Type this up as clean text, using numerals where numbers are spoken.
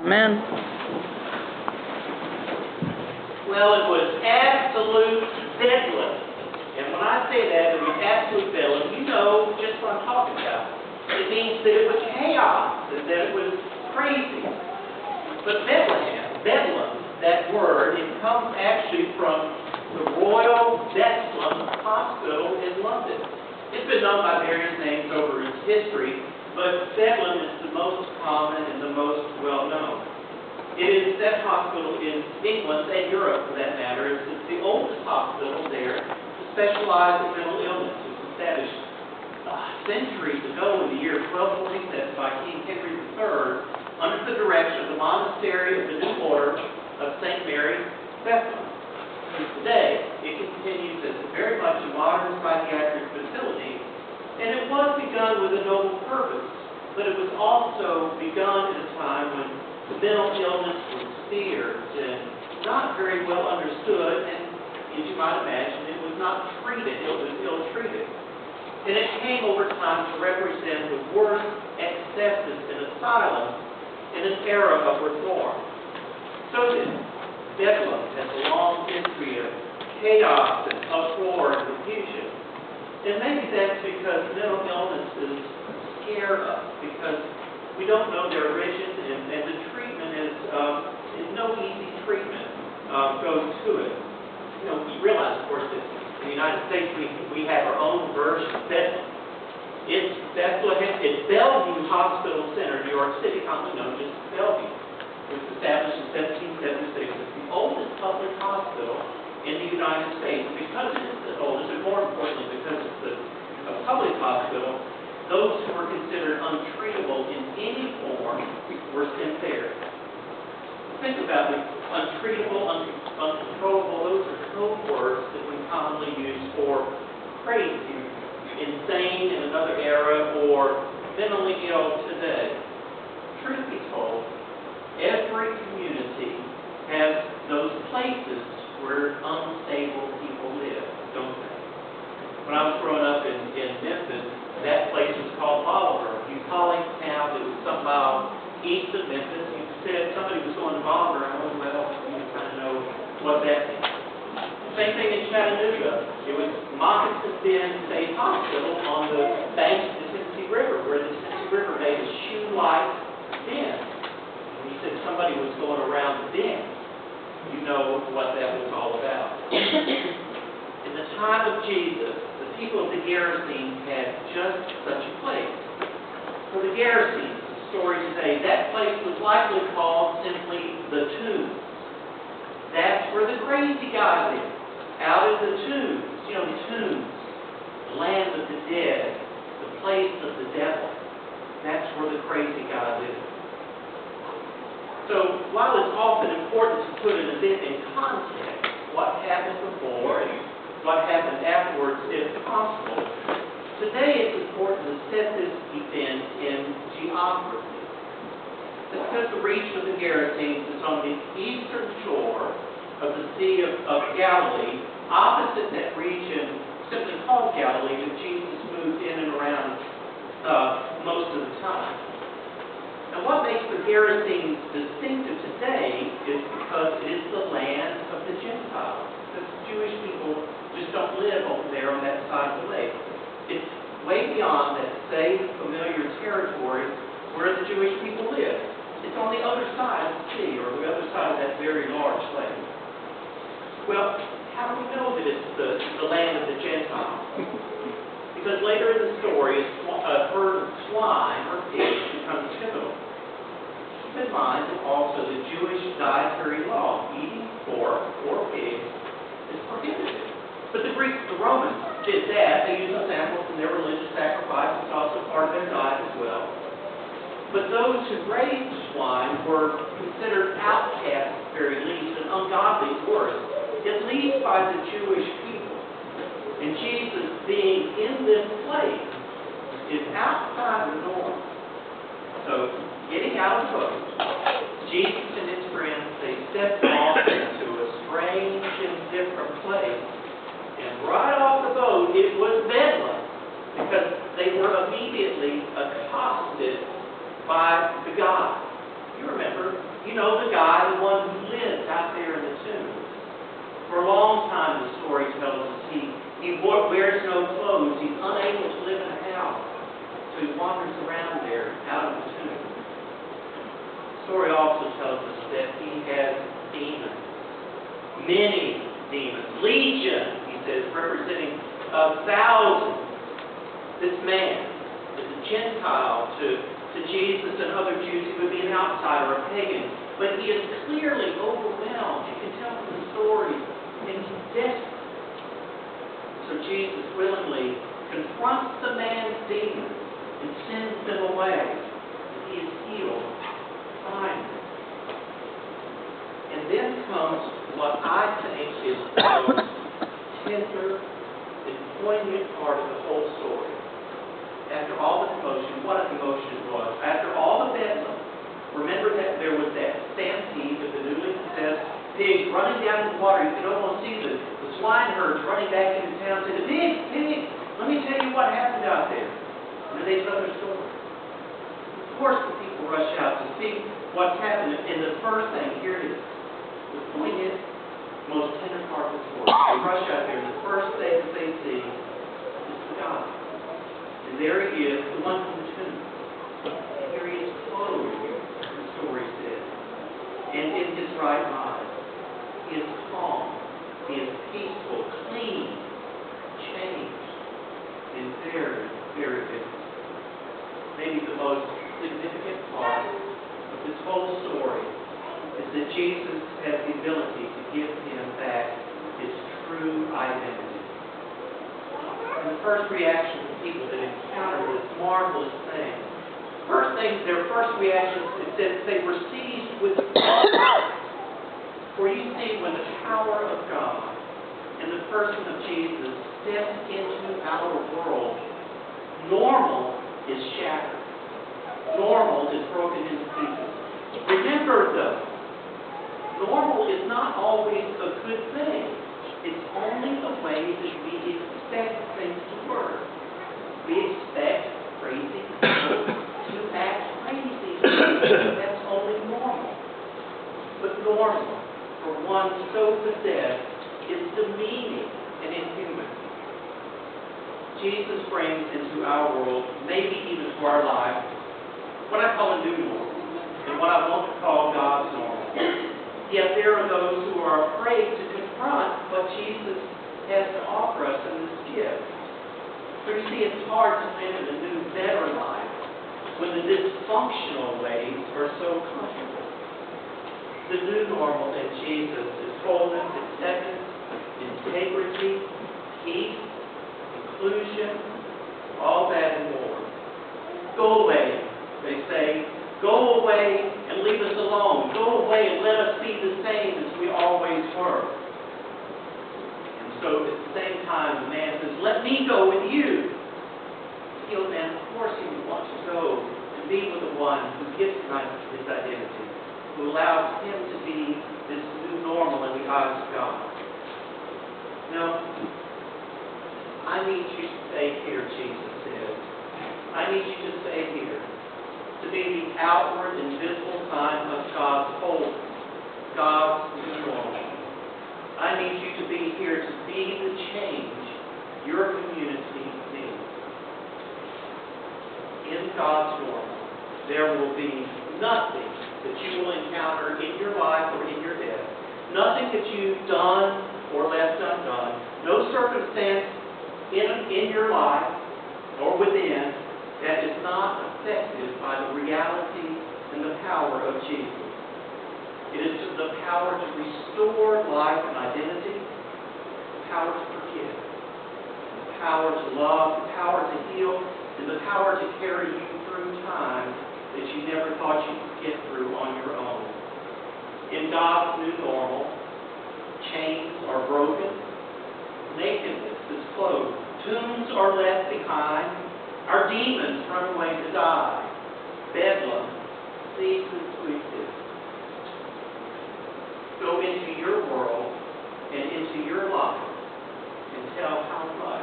Amen. Well, it was absolute bedlam. And when I say that, it was absolute bedlam, you know just what I'm talking about. It means that it was chaos, and that it was crazy. But Bethlehem, bedlam, that word, it comes actually from the Royal Bethlehem Hospital in London. It's been known by various names over its history, but Bethlehem is the most common and the most well-known. It is that hospital in England and Europe, for that matter. It's the oldest hospital there to specialize in mental illness. It was established centuries ago in the year 1247 by King Henry III under the direction of the monastery of the New Order of St. Mary, Bethlehem. And today, it continues as very much a modern psychiatric facility, and it was begun with a noble purpose, but it was also begun at a time when mental illness was feared and not very well understood, and as you might imagine, it was not treated, it was ill-treated. And it came over time to represent the worst excesses in asylums in an era of reform. So that Bethlehem has a long history of chaos and uproar and confusion. And maybe that's because mental illnesses scare us, because we don't know their origin, and the treatment is no easy treatment goes to it. You know, we realize, of course, that in the United States we have our own version of Bethlehem. It's Bethlehem, it's Bellevue Hospital Center, New York City, commonly known just as Bellevue. It was established in 1776. It's the oldest public hospital in the United States. Because it is the oldest, and more importantly, because it's a public hospital, those who were considered untreatable in any form were sent there. Think about it. Untreatable, uncontrollable, those are code words that we commonly use for crazy, insane in another era, or mentally ill today. Truth be told, every community has those places where unstable people live, don't they? When I was growing up in Memphis, that place was called Bolivar. You call it town that was some miles east of Memphis. You said somebody was going to Bolivar, and well, you kind of know what that means. Same thing in Chattanooga. It was Moccasin Bend State Hospital on the banks of the Tennessee River, where the Tennessee River made a shoe-like bend. And you said somebody was going around the bend. You know what that was all about. In the time of Jesus, the people of the Gerasenes had just such a place. For the Gerasenes, the story today, that place was likely called simply the Tomb. That's where the crazy guy lived, out in the tombs. You know, tombs, the land of the dead, the place of the devil. That's where the crazy guy lived. So, while it's often important to put an event in context, what happened before and what happened afterwards, if possible, today it's important to set this event in geography. Because the region of the Gerasenes is on the eastern shore of the Sea of Galilee, opposite that region, simply called Galilee, that Jesus moved in and around most of the time. Now, what makes the Gerasenes distinctive today is because it is the land of the Gentiles. Because Jewish people just don't live over there on that side of the lake. It's way beyond that safe, familiar territory where the Jewish people live. It's on the other side of the sea, or the other side of that very large lake. Well, how do we know that it's the land of the Gentiles? Because later in the story, a herd of swine or pigs becomes pivotal. Keep in mind that also the Jewish dietary law, eating pork or pigs, is prohibited. But the Greeks, the Romans, did that. They used those animals in their religious sacrifice. It's also part of their diet as well. But those who raised swine were considered outcasts at the very least, and ungodly at worst, at least by the Jewish people. And Jesus being in this place is outside the norm. So, getting out of the boat, Jesus and his friends, they stepped off into a strange and different place. And right off the boat, it was Bethlehem, because they were immediately accosted by the guide. You remember, You know the guy, the one who lived out there in the tomb. For a long time, the story tells us, he wears no clothes. He's unable to live in a house. So he wanders around there, out of the tomb. The story also tells us that he has demons. Many demons. Legion, he says, representing thousands. This man is a Gentile to Jesus and other Jews. He would be an outsider, a pagan. But he is clearly overwhelmed. You can tell from the story. And he's desperate. So Jesus willingly confronts the man's demons and sends them away. And he is healed finally. And then comes what I think is the most tender and poignant part of the whole story. After all the commotion, what a commotion it was. After all the bedlam, remember that there was that stampede of the newly possessed pigs running down in the water. You could almost see the swine herds running back into town saying, pigs, let me tell you what happened out there. And then they tell their story. Of course the people rush out to see what's happened. And the first thing, here it is, the poignant, most tender part of the story. They rush out there, and the first thing that they see is the God. And there he is, the one from the tomb. And here he is clothed, the story says. And in his right mind. He is calm. He is peaceful, clean, changed, and very, very different. Maybe the most significant part of this whole story is that Jesus has the ability to give him back his true identity. And the first reaction of the people that encounter this marvelous thing, their first reaction is that they were seized with awe. For you see, when the power of God and the person of Jesus steps into our world, normal is shattered. Normal is broken into pieces. Remember, though, normal is not always a good thing. It's only the way that we expect things to work. We expect crazy people to act crazy. That's only normal. But normal, for one so possessed, is demeaning and inhuman. Jesus brings into our world, maybe even to our lives, what I call a new normal, and what I want to call God's normal. Yet there are those who are afraid to confront what Jesus has to offer us in this gift. For you see, it's hard to live in a new, better life when the dysfunctional ways are so comfortable. The new normal in Jesus is wholeness, acceptance, integrity, peace, inclusion, all that and more. Go away, they say. Go away and leave us alone. Go away and let us be the same as we always were. And so at the same time, the man says, let me go with you. The healed man, of course, he would want to go and be with the one who gives him his identity, who allows him to be this new normal in the eyes of God. No, I need you to stay here, Jesus says. I need you to stay here, to be the outward and visible sign of God's wholeness, God's new normal. I need you to be here to be the change your community needs. In God's normal, there will be nothing that you will encounter in your life or in your death, nothing that you've done or left undone, no circumstance in your life or within that is not affected by the reality and the power of Jesus. It is the power to restore life and identity, the power to forgive, the power to love, the power to heal, and the power to carry you through times that you never thought you could get through on your own. In God's new normal, chains are broken, nakedness is clothed, tombs are left behind, our demons run away to die. Bedlam ceases to exist. Go into your world and into your life and tell how much